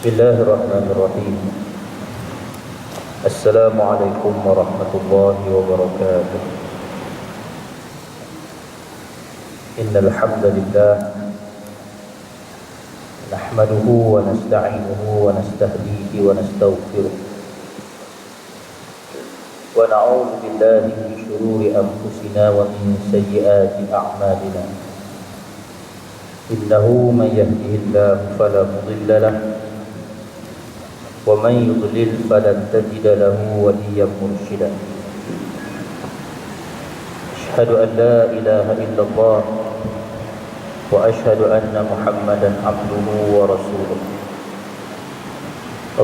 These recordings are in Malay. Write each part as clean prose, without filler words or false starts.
Bismillahirrahmanirrahim. Assalamualaikum warahmatullahi wabarakatuh. Innal hamdalillah nahmaduhu wa nasta'inuhu wa nastahdihi wa nastaghfiruh. Wa na'udzu billahi min shururi anfusina wa min sayyiati a'malina. Innahu man yahdihillahu fala mudilla lahu ومن يضلل فلن تجد له وليا مرشدا أشهد أن لا إله إلا الله وأشهد أن محمدا عبده ورسوله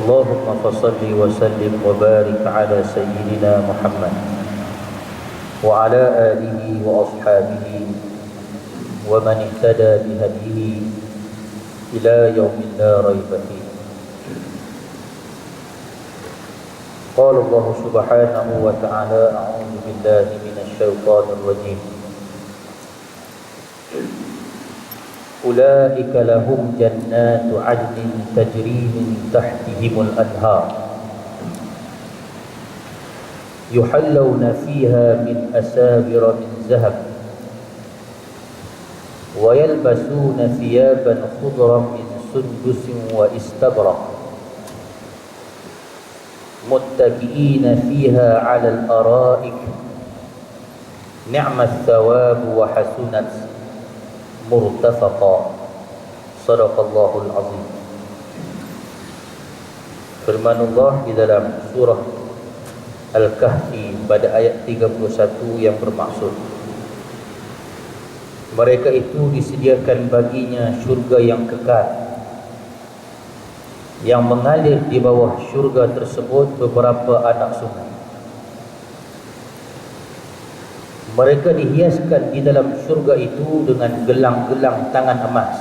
اللهم فصل وسلم وبارك على سيدنا محمد وعلى آله وأصحابه ومن اهتدى بهديه إلى يوم لا ريب فيه. قال الله سبحانه وتعالى أعوذ بالله من الشيطان الرجيم أولئك لهم جنات عدن تجري من تحتهم الأنهار يحلون فيها من أساور من ذهب ويلبسون ثيابا خضرا من سندس واستبرق متكئين فيها على الأرائك نعم الثواب وحسنت مرتفقا صدق الله العظيم. Firman Allah di dalam surah Al-Kahfi pada ayat 31 yang bermaksud mereka itu disediakan baginya syurga yang kekal yang mengalir di bawah syurga tersebut beberapa anak sungai. Mereka dihiaskan di dalam syurga itu dengan gelang-gelang tangan emas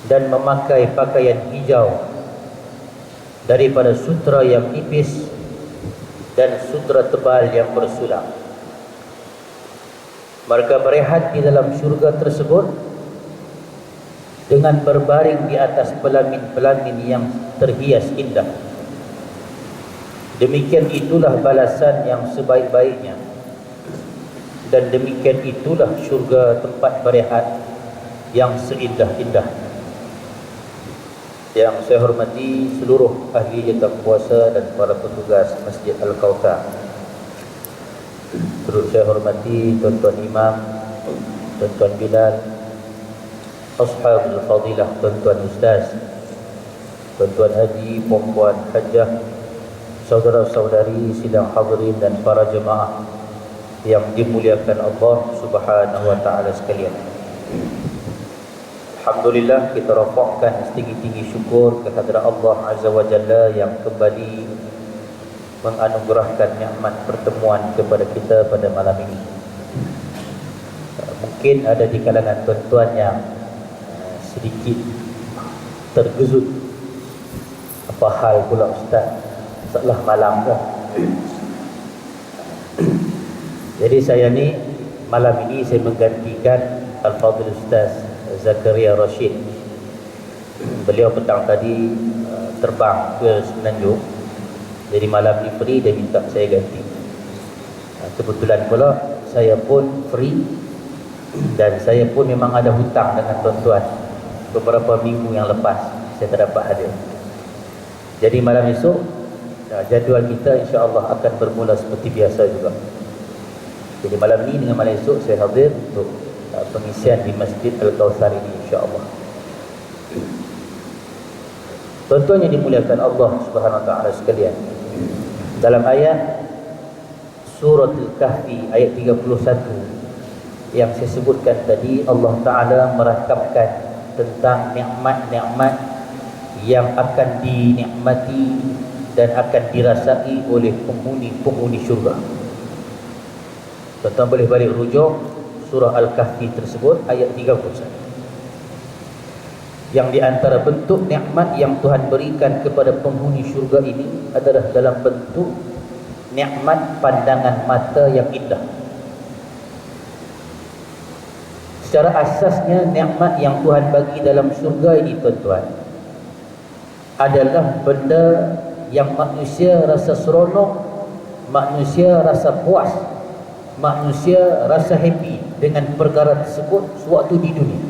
dan memakai pakaian hijau daripada sutra yang nipis dan sutra tebal yang bersulam. Mereka berehat di dalam syurga tersebut dengan berbaring di atas pelamin-pelamin yang terhias indah. Demikian itulah balasan yang sebaik-baiknya, dan demikian itulah syurga tempat berehat yang seindah-indah. Yang saya hormati seluruh ahli jatah puasa dan para petugas Masjid Al-Kautsar. Turut saya hormati tuan-tuan imam, tuan-tuan Bilal, Ashabul Fadilah, tuan-tuan ustaz, tuan-tuan haji, puan-puan hajah, saudara-saudari sidang hadirin dan para jemaah yang dimuliakan Allah Subhanahu wa taala sekalian. Alhamdulillah, kita rafa'kan setinggi-tinggi syukur kehadrat Allah Azza wa Jalla yang kembali menganugerahkan nikmat pertemuan kepada kita pada malam ini. Mungkin ada di kalangan tuan-tuan yang sedikit terkejut, apa hal pula ustaz, setelah malam dah. Jadi saya ni malam ini saya menggantikan Al-Fadhil Ustaz Zakaria Rashid. Beliau petang tadi terbang ke Semenanjung, jadi malam ni free, dia minta saya ganti. Kebetulan pula saya pun free dan saya pun memang ada hutang dengan tuan-tuan. Beberapa minggu yang lepas saya tak dapat hadir. Jadi malam esok jadual kita insya-Allah akan bermula seperti biasa juga. Jadi malam ni dengan malam esok saya hadir untuk pengisian di Masjid Al-Kautsar ini insya-Allah. Tuan-tuan yang dimuliakan Allah Subhanahu wa taala sekalian, dalam ayat surah Al-Kahfi ayat 31 yang saya sebutkan tadi, Allah Taala merakapkan tentang nikmat-nikmat yang akan dinikmati dan akan dirasai oleh penghuni-penghuni syurga. Tuan-tuan boleh balik rujuk surah Al-Kahfi tersebut ayat 31. Yang di antara bentuk nikmat yang Tuhan berikan kepada penghuni syurga ini adalah dalam bentuk nikmat pandangan mata yang indah. Secara asasnya nikmat yang Tuhan bagi dalam syurga ini tuan-tuan adalah benda yang manusia rasa seronok, manusia rasa puas, manusia rasa happy dengan perkara tersebut sewaktu di dunia.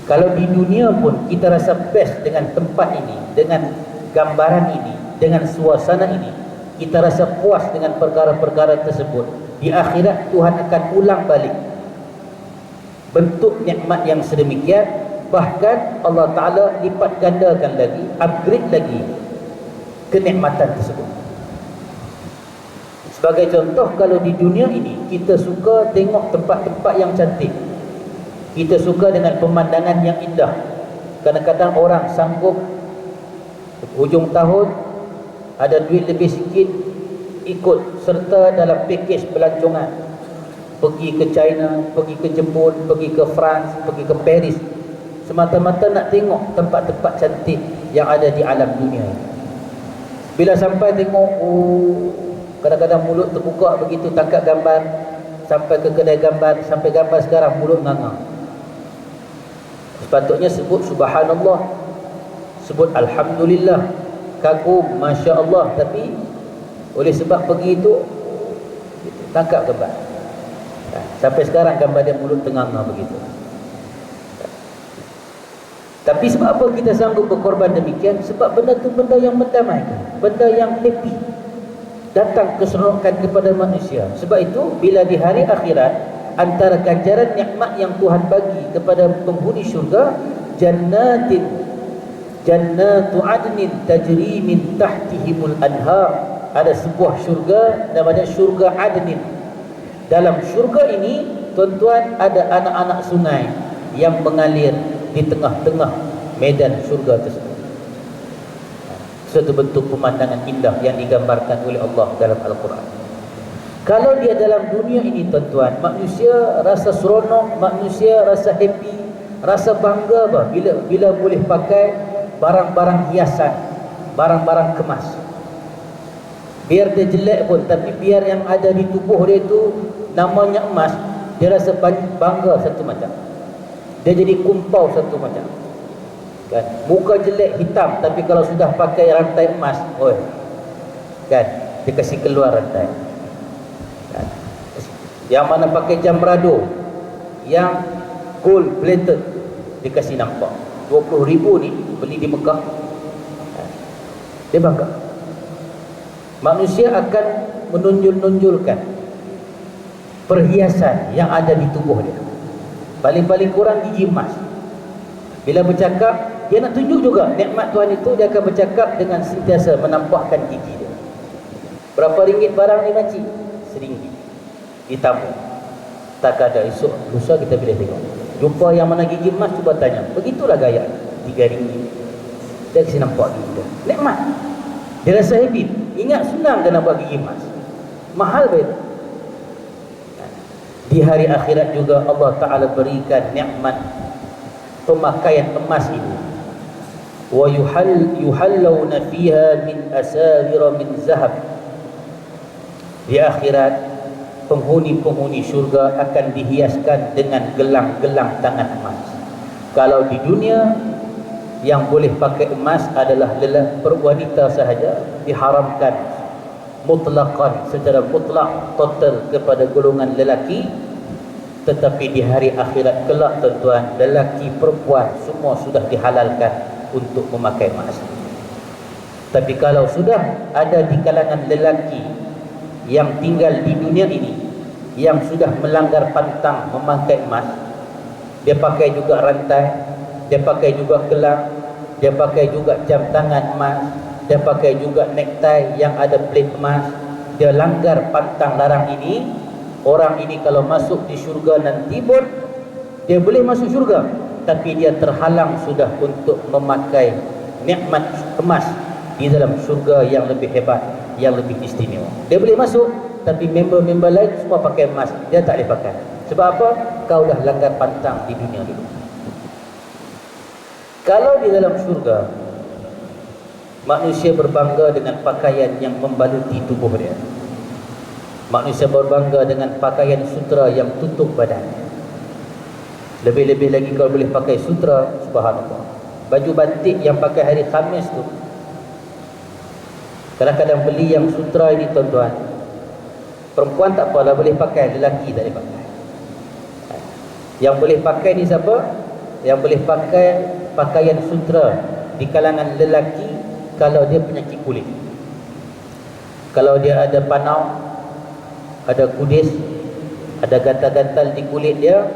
Kalau di dunia pun kita rasa best dengan tempat ini, dengan gambaran ini, dengan suasana ini, kita rasa puas dengan perkara-perkara tersebut, di akhirat Tuhan akan ulang balik bentuk nikmat yang sedemikian. Bahkan Allah Ta'ala lipat gandakan lagi, upgrade lagi kenikmatan tersebut. Sebagai contoh, kalau di dunia ini kita suka tengok tempat-tempat yang cantik, kita suka dengan pemandangan yang indah, kadang-kadang orang sanggup hujung tahun ada duit lebih sikit, ikut serta dalam pakej pelancongan, pergi ke China, pergi ke Jepun, pergi ke France, pergi ke Paris, semata-mata nak tengok tempat-tempat cantik yang ada di alam dunia. Bila sampai tengok, kadang-kadang mulut terbuka begitu, tangkap gambar, sampai ke kedai gambar, sampai gambar sekarang mulut nganga. Sepatutnya sebut subhanallah, sebut alhamdulillah, kagum, masya Allah, tapi oleh sebab pergi itu tangkap gambar. Sampai sekarang gambar dia mulut tenganga begitu. Tapi sebab apa kita sanggup berkorban demikian? Sebab benda tu benda yang mendamaikan, benda yang happy, datang keseronokan kepada manusia. Sebab itu bila di hari akhirat, antara ganjaran nikmat yang Tuhan bagi kepada penghuni syurga, jannatu adnin tajri min tahtihimul anhar. Ada sebuah syurga namanya syurga Adnin. Dalam syurga ini, tuan-tuan, ada anak-anak sungai yang mengalir di tengah-tengah medan syurga tersebut. Suatu bentuk pemandangan indah yang digambarkan oleh Allah dalam Al-Quran. Kalau dia dalam dunia ini, tuan-tuan, manusia rasa seronok, manusia rasa happy, rasa bangga bila boleh pakai barang-barang hiasan, barang-barang kemas. Biar dia jelek pun, tapi biar yang ada di tubuh dia itu namanya emas, dia rasa bangga satu macam. Dia jadi kumpau satu macam, kan? Muka jelek hitam, tapi kalau sudah pakai rantai emas, kan, dia kasih keluar rantai, kan? Yang mana pakai jam berado yang gold plated, dia kasih nampak 20,000 ni beli di Mekah, kan? Dia bangga. Manusia akan menonjol-nonjolkan perhiasan yang ada di tubuh dia. Paling-paling kurang gigi emas. Bila bercakap, dia nak tunjuk juga nikmat Tuhan itu, dia akan bercakap dengan sentiasa menampakkan gigi dia. Berapa ringgit barang ni makcik? RM1 ditambah. Tak ada, esok lusa kita boleh tengok. Jumpa yang mana gigi emas, cuba tanya. Begitulah gaya. RM3. Dia kasi nampak gigi dia. Nikmat. Dia rasa happy. Ingat senang dia nak buat gigi emas. Mahal baik. Di hari akhirat juga Allah Ta'ala berikan nikmat pemakaian emas ini. Wa yuhallawna fiha min asawira min zahab. Di akhirat, penghuni-penghuni syurga akan dihiaskan dengan gelang-gelang tangan emas. Kalau di dunia, yang boleh pakai emas adalah wanita sahaja, diharamkan mutlaqan, secara mutlak, total kepada golongan lelaki. Tetapi di hari akhirat kelak, tuan-tuan, lelaki perempuan semua sudah dihalalkan untuk memakai emas. Tapi kalau sudah ada di kalangan lelaki yang tinggal di dunia ini yang sudah melanggar pantang memakai emas, dia pakai juga rantai, dia pakai juga gelang, dia pakai juga jam tangan emas, dia pakai juga necktie yang ada plate emas, dia langgar pantang larang ini. Orang ini kalau masuk di syurga nanti pun dia boleh masuk syurga, tapi dia terhalang sudah untuk memakai nikmat emas di dalam syurga yang lebih hebat, yang lebih istimewa. Dia boleh masuk, tapi member-member lain semua pakai emas, dia tak boleh pakai. Sebab apa? Kau dah langgar pantang di dunia dulu. Kalau di dalam syurga, manusia berbangga dengan pakaian yang membaluti tubuh dia. Manusia berbangga dengan pakaian sutra yang tutup badan. Lebih-lebih lagi kalau boleh pakai sutra, subhanallah. baju batik yang pakai hari Khamis tu, kadang-kadang beli yang sutra ini tuan-tuan, perempuan tak apalah boleh pakai, lelaki tak boleh pakai. Yang boleh pakai ni siapa? Yang boleh pakai pakaian sutra di kalangan lelaki kalau dia penyakit kulit. Kalau dia ada panau, ada kudis, ada gatal-gatal di kulit dia,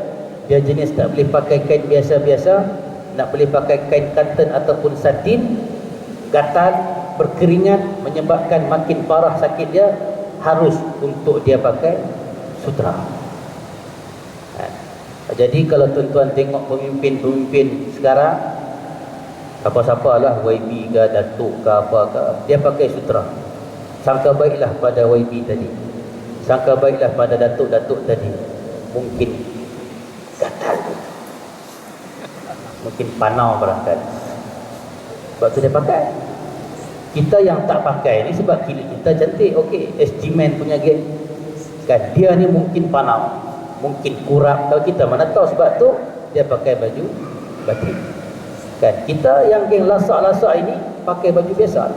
dia jenis tak boleh pakai kain biasa-biasa, nak boleh pakai kain cotton ataupun satin, gatal, berkeringat, menyebabkan makin parah sakit dia, harus untuk dia pakai sutra. Jadi kalau tuan-tuan tengok pemimpin-pemimpin sekarang, apa-siapa lah, YB ke, Datuk ke, apa ke, dia pakai sutra. Sangka baiklah pada YB tadi, sangka baiklah pada Datuk-Datuk tadi, mungkin gatal, mungkin panau barangkali, sebab tu dia pakai. Kita yang tak pakai ni sebab kulit kita cantik, okey, SG-Man punya geng kan, dia ni mungkin panau, mungkin kurap, kalau kita mana tahu, sebab tu dia pakai baju batik kan. Kita yang geng lasak-lasak ini pakai baju biasa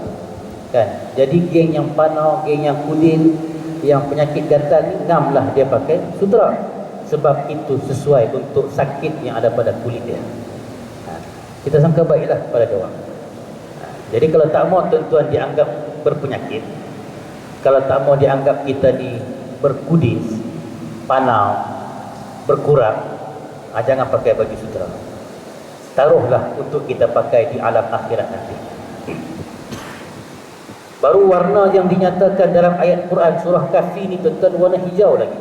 kan. Jadi geng yang panau, geng yang kudil, yang penyakit gatal ni, ngamlah dia pakai sutra, sebab itu sesuai untuk sakit yang ada pada kulit dia. Kita sangka baiklah pada dia orang. Jadi kalau tak mau tuan-tuan dianggap berpenyakit, kalau tak mau dianggap kita ni berkudis, panau, berkurap, jangan pakai baju sutra. Taruhlah untuk kita pakai di alam akhirat nanti. Baru warna yang dinyatakan dalam ayat Quran surah Kahfi ni tuan-tuan, warna hijau lagi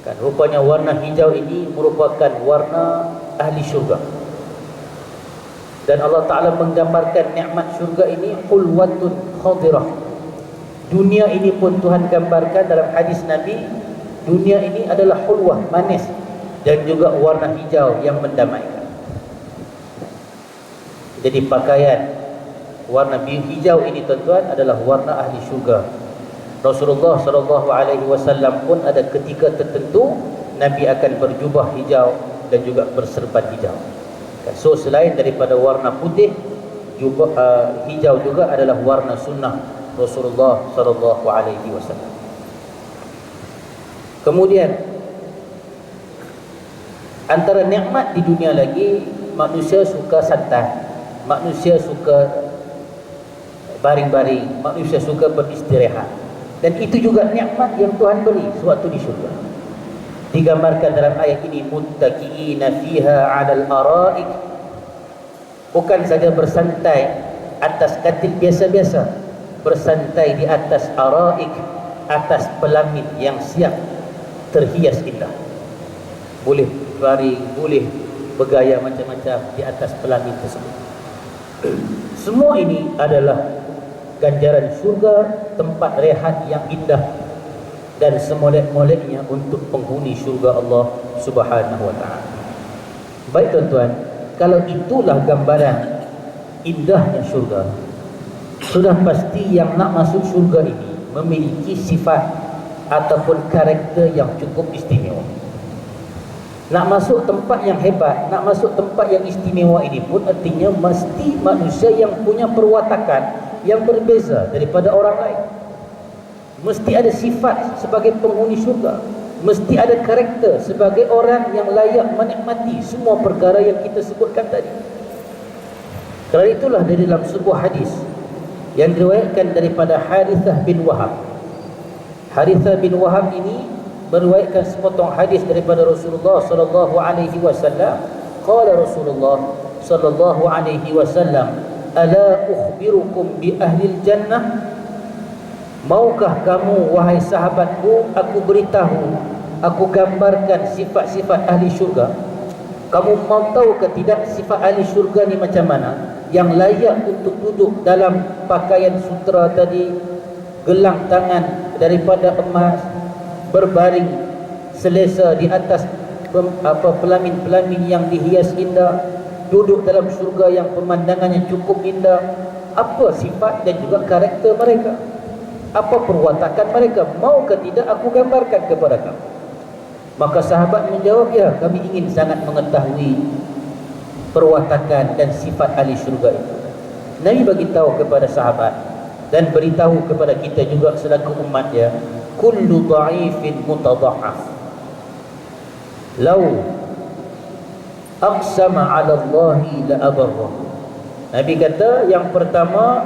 kan. Rupanya warna hijau ini merupakan warna ahli syurga. Dan Allah Ta'ala menggambarkan nikmat syurga ini hulwatun khadirah. Dunia ini pun Tuhan gambarkan dalam hadis Nabi, dunia ini adalah hulwah, manis, dan juga warna hijau yang mendamaikan. Jadi pakaian warna hijau ini tuan-tuan adalah warna ahli syurga. Rasulullah SAW pun ada ketika tertentu Nabi akan berjubah hijau dan juga berserban hijau. So selain daripada warna putih, hijau juga adalah warna sunnah Rasulullah SAW. Kemudian antara nikmat di dunia lagi, manusia suka santai, manusia suka baring-baring, manusia suka beristirahat, dan itu juga nikmat yang Tuhan beri sewaktu di syurga. Digambarkan dalam ayat ini, muttaqiina fiha 'alal araik, bukan saja bersantai atas katil biasa-biasa, bersantai di atas araik, atas pelamin yang siap terhias indah. Boleh baring, boleh bergaya macam-macam di atas pelamin tersebut. Semua ini adalah ganjaran syurga, tempat rehat yang indah dan semolek-moleknya untuk penghuni syurga Allah Subhanahu wa ta'ala. Baik tuan-tuan, kalau itulah gambaran indahnya syurga, sudah pasti yang nak masuk syurga ini memiliki sifat ataupun karakter yang cukup istimewa. Nak masuk tempat yang hebat, nak masuk tempat yang istimewa ini pun artinya mesti manusia yang punya perwatakan yang berbeza daripada orang lain. Mesti ada sifat sebagai penghuni syurga, mesti ada karakter sebagai orang yang layak menikmati semua perkara yang kita sebutkan tadi. Kerana itulah dari dalam sebuah hadis yang diriwayatkan daripada Harithah bin Wahab. Harithah bin Wahab ini meriwayatkan sepotong hadis daripada Rasulullah sallallahu alaihi wasallam. Qala Rasulullah sallallahu alaihi wasallam, "Ala ukhbirukum bi ahlil jannah?" Maukah kamu wahai sahabatku, aku beritahu, aku gambarkan sifat-sifat ahli syurga? Kamu mau tahu ke tidak sifat ahli syurga ni macam mana? Yang layak untuk duduk dalam pakaian sutra tadi, gelang tangan daripada emas, berbaring selesa di atas pelamin-pelamin yang dihias indah, duduk dalam syurga yang pemandangannya cukup indah. Apa sifat dan juga karakter mereka? Apa perwatakan mereka? Mau ke tidak aku gambarkan kepada kamu? Maka sahabat menjawab, ya, kami ingin sangat mengetahui perwatakan dan sifat ahli syurga itu. Nabi bagi tahu kepada sahabat dan beritahu kepada kita juga selaku umat dia, kullu dha'ifin mutadha'af law aqsama 'ala Allahi la abarra. Nabi kata yang pertama,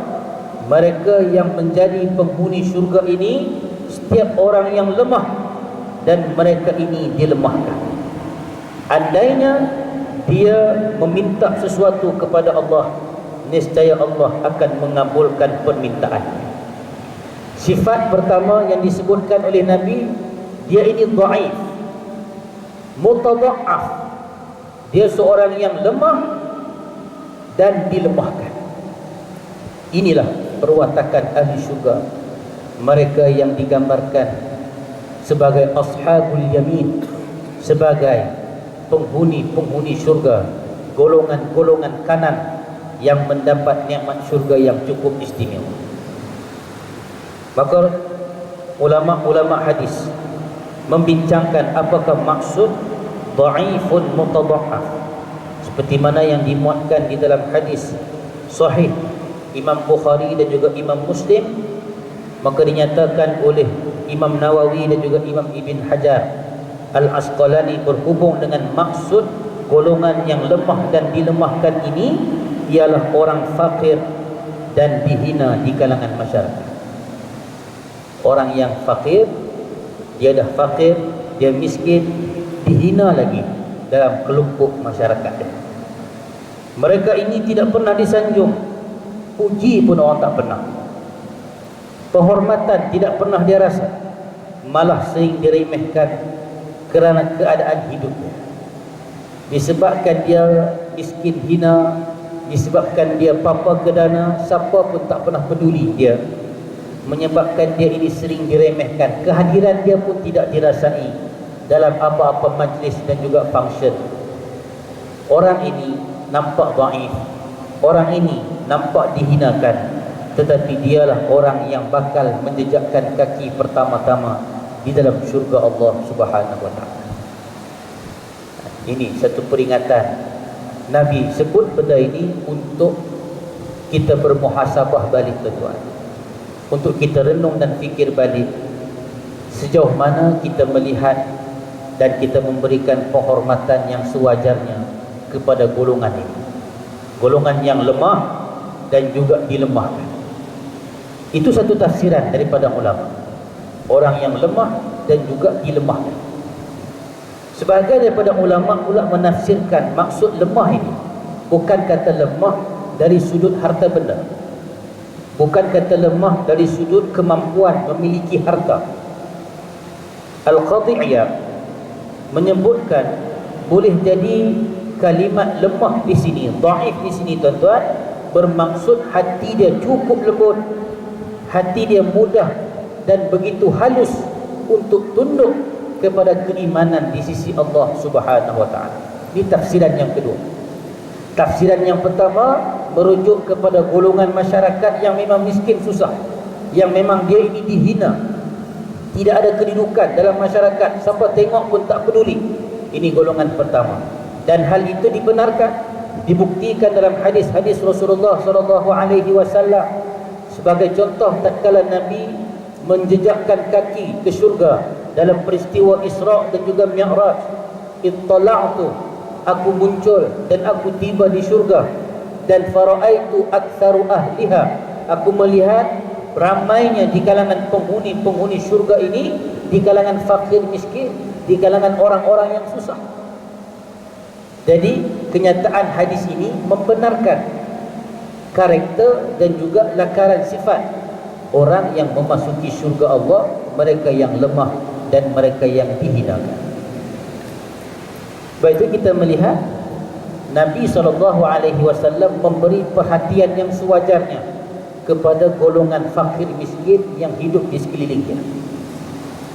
mereka yang menjadi penghuni syurga ini setiap orang yang lemah dan mereka ini dilemahkan. Andainya dia meminta sesuatu kepada Allah, niscaya Allah akan mengabulkan permintaan. Sifat pertama yang disebutkan oleh Nabi, dia ini dhaif, mutadha'af. Dia seorang yang lemah dan dilemahkan. Inilah perwatakan ahli syurga, mereka yang digambarkan sebagai ashabul yamin, sebagai penghuni-penghuni syurga, golongan-golongan kanan yang mendapat nikmat syurga yang cukup istimewa. Maka ulama-ulama hadis membincangkan apakah maksud dhaifun mutadha'af, seperti mana yang dimuatkan di dalam hadis sahih Imam Bukhari dan juga Imam Muslim. Maka dinyatakan oleh Imam Nawawi dan juga Imam Ibn Hajar Al-Asqalani berhubung dengan maksud golongan yang lemah dan dilemahkan ini ialah orang fakir dan dihina di kalangan masyarakat. Orang yang fakir, dia dah fakir, dia miskin, dihina lagi dalam kelompok masyarakat. Mereka ini tidak pernah disanjung, puji pun orang tak pernah, penghormatan tidak pernah dia rasa, malah sering diremehkan kerana keadaan hidupnya. Disebabkan dia miskin hina, disebabkan dia papa kedana, siapa pun tak pernah peduli dia, menyebabkan dia ini sering diremehkan, kehadiran dia pun tidak dirasai dalam apa-apa majlis dan juga function. Orang ini nampak dhaif, orang ini nampak dihinakan, tetapi dialah orang yang bakal menjejakkan kaki pertama-tama di dalam syurga Allah Subhanahu wa taala. Ini satu peringatan. Nabi sebut benda ini untuk kita bermuhasabah balik, tuan-tuan, untuk kita renung dan fikir balik sejauh mana kita melihat dan kita memberikan penghormatan yang sewajarnya kepada golongan ini, golongan yang lemah dan juga dilemahkan. Itu satu tafsiran daripada ulama, orang yang lemah dan juga dilemahkan. Sebahagian daripada ulama pula menafsirkan maksud lemah ini bukan kata lemah dari sudut harta benda, bukan kata lemah dari sudut kemampuan memiliki harta. Al-Qadhi'iyah menyebutkan boleh jadi kalimat lemah di sini, dhaif di sini, tuan-tuan, bermaksud hati dia cukup lembut, hati dia mudah dan begitu halus untuk tunduk kepada keimanan di sisi Allah Subhanahu wa taala. Ini tafsiran yang kedua. Tafsiran yang pertama merujuk kepada golongan masyarakat yang memang miskin susah, yang memang dia ini dihina, tidak ada kedudukan dalam masyarakat, siapa tengok pun tak peduli. Ini golongan pertama, dan hal itu dibenarkan, dibuktikan dalam hadis-hadis Rasulullah sallallahu alaihi wasallam. Sebagai contoh, tatkala Nabi menjejakkan kaki ke syurga dalam peristiwa Isra' dan juga Mi'raj, ittala'tu, aku muncul dan aku tiba di syurga, dan fara'aitu aktsaru ahliha, aku melihat ramainya di kalangan penghuni-penghuni syurga ini, di kalangan fakir miskin, di kalangan orang-orang yang susah. Jadi kenyataan hadis ini membenarkan karakter dan juga lakaran sifat orang yang memasuki syurga Allah, mereka yang lemah dan mereka yang dihinakan. Baik, itu kita melihat Nabi SAW memberi perhatian yang sewajarnya kepada golongan fakir miskin yang hidup di sekelilingnya.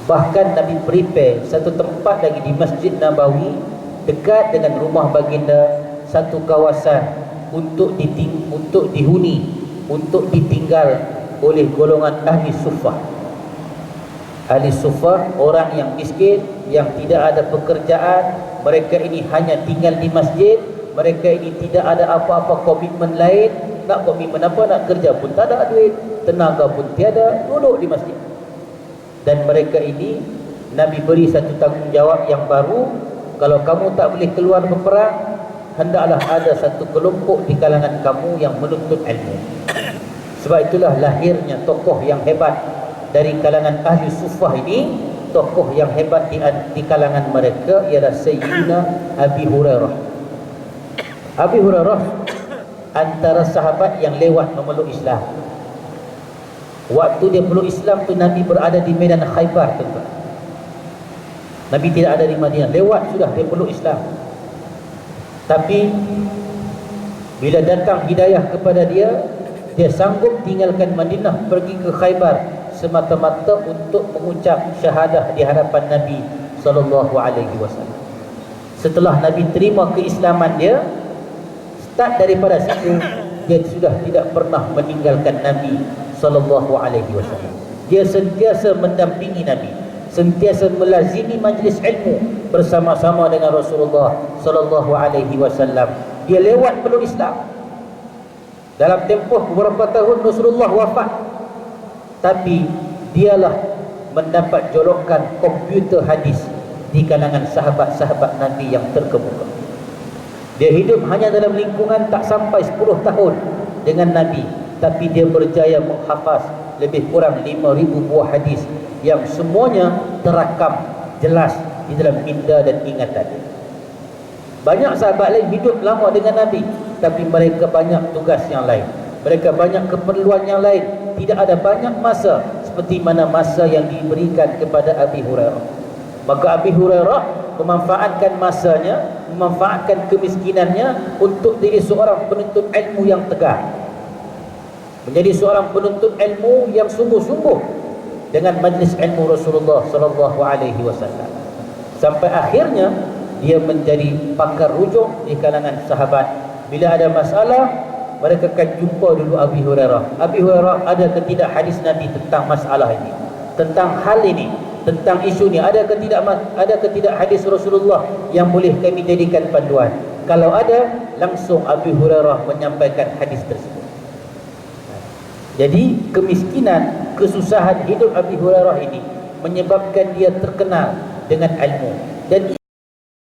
Bahkan Nabi prepare satu tempat lagi di Masjid Nabawi dekat dengan rumah baginda, satu kawasan untuk dihuni, untuk ditinggal oleh golongan ahli suffah. Ahli suffah, orang yang miskin, yang tidak ada pekerjaan, mereka ini hanya tinggal di masjid mereka ini tidak ada apa-apa komitmen lain. Nak komitmen apa? Nak kerja pun tak ada duit, tenaga pun tiada, duduk di masjid. Dan mereka ini Nabi beri satu tanggungjawab yang baru. Kalau kamu tak boleh keluar berperang, hendaklah ada satu kelompok di kalangan kamu yang menuntut ilmu. Sebab itulah lahirnya tokoh yang hebat dari kalangan ahli sufah ini. Tokoh yang hebat di kalangan mereka ialah Sayyidina Abi Hurairah. Abi Hurairah antara sahabat yang lewat memeluk Islam. Waktu dia peluk Islam tu Nabi berada di medan Khaybar, tuan-tuan. Nabi tidak ada di Madinah, lewat sudah dia peluk Islam. Tapi bila datang hidayah kepada dia, dia sanggup tinggalkan Madinah pergi ke Khaybar semata-mata untuk mengucap syahadah di hadapan Nabi SAW. Setelah Nabi terima keislaman dia, start daripada situ dia sudah tidak pernah meninggalkan Nabi SAW. Dia sentiasa mendampingi Nabi, sentiasa melazimi majlis ilmu bersama-sama dengan Rasulullah SAW. Dia lewat peluk Islam. Dalam tempoh beberapa tahun Rasulullah wafat, tapi dialah mendapat jolokan komputer hadis di kalangan sahabat-sahabat Nabi yang terkemuka. Dia hidup hanya dalam lingkungan tak sampai 10 tahun dengan Nabi, tapi dia berjaya menghafaz lebih kurang 5,000 buah hadis yang semuanya terakam jelas di dalam minda dan ingatan. Banyak sahabat lain hidup lama dengan Nabi, tapi mereka banyak tugas yang lain, mereka banyak keperluan yang lain, tidak ada banyak masa seperti mana masa yang diberikan kepada Abi Hurairah. Maka Abi Hurairah memanfaatkan masanya, memanfaatkan kemiskinannya untuk jadi seorang penuntut ilmu yang tegar, menjadi seorang penuntut ilmu yang sungguh-sungguh dengan majlis ilmu Rasulullah SAW. Sampai akhirnya dia menjadi pakar rujuk di kalangan sahabat. Bila ada masalah, mereka akan jumpa dulu Abi Hurairah. Abi Hurairah, ada ke tidak hadis Nabi tentang masalah ini, tentang hal ini, tentang isu ini? Ada ke tidak hadis Rasulullah yang boleh kami jadikan panduan? Kalau ada, langsung Abi Hurairah menyampaikan hadis tersebut. Jadi kemiskinan, kesusahan hidup Abi Hurairah ini menyebabkan dia terkenal dengan ilmu, dan